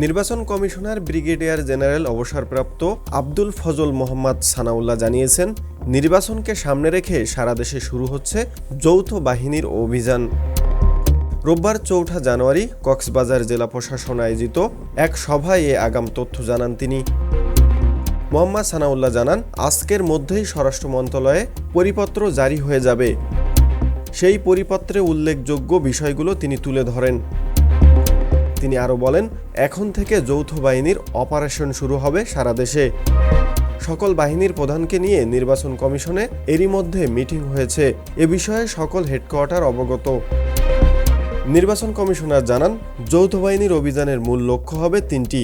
নির্বাচন commissioner brigadier general অবসরপ্রাপ্ত আব্দুল ফজল মোহাম্মদ সানাউল্লাহ জানিয়েছেন, নির্বাচনকে সামনে রেখে সারা দেশে শুরু হচ্ছে যৌথ বাহিনীর অভিযান। রোববার ৪ জানুয়ারি কক্সবাজার জেলা প্রশাসন আয়োজিত এক সভায় এ আগাম তথ্য জানান তিনি। মোহাম্মদ সানাউল্লাহ জানান, আজকের মধ্যেই স্বরাষ্ট্র মন্ত্রণালয়ে পরিপত্র জারি হয়ে যাবে। সেই পরিপত্রে উল্লেখযোগ্য বিষয়গুলো তিনি তুলে ধরেন। তিনি আরও বলেন, এখন থেকে যৌথ বাহিনীর অপারেশন শুরু হবে সারা দেশে। সকল বাহিনীর প্রধানকে নিয়ে নির্বাচন কমিশনে এরই মধ্যে মিটিং হয়েছে। এ বিষয়ে সকল হেডকোয়ার্টার অবগত। নির্বাচন কমিশনার জানান, যৌথ বাহিনীর অভিযানের মূল লক্ষ্য হবে ৩টি: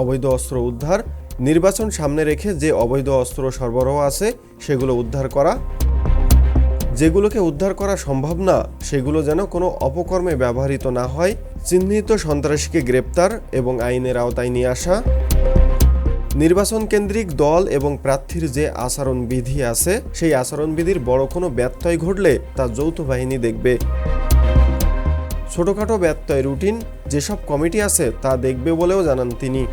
অবৈধ অস্ত্র উদ্ধার, নির্বাচন সামনে রেখে যে অবৈধ অস্ত্র সরবরাহ আছে সেগুলো উদ্ধার করা, যেগুলোকে উদ্ধার করা সম্ভব না সেগুলো যেন কোনো অপকর্মে ব্যবহৃত না হয়, চিহ্নিত সন্ত্রাসীকে গ্রেপ্তার এবং আইনের আওতায় নিয়ে আসা, নির্বাচন কেন্দ্রিক দল এবং প্রার্থীর যে আচরণবিধি আছে সেই আচরণবিধির বড় কোনো ব্যত্যয় ঘটলে তা যৌথ বাহিনী দেখবে। ছোটখাটো ব্যত্যয় রুটিন যেসব কমিটি আছে তা দেখবে বলেও জানান তিনি।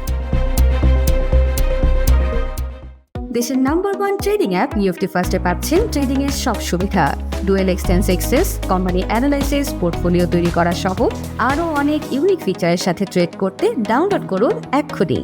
দেশের নাম্বার 1 ট্রেডিং অ্যাপ ইএফটি ফার্স্টে পাচ্ছেন ট্রেডিং এর সব সুবিধা, dual exchange access, company analysis, portfolio তৈরি করা সহ আরও অনেক ইউনিক ফিচারের সাথে ট্রেড করতে ডাউনলোড করুন এক্ষুনি।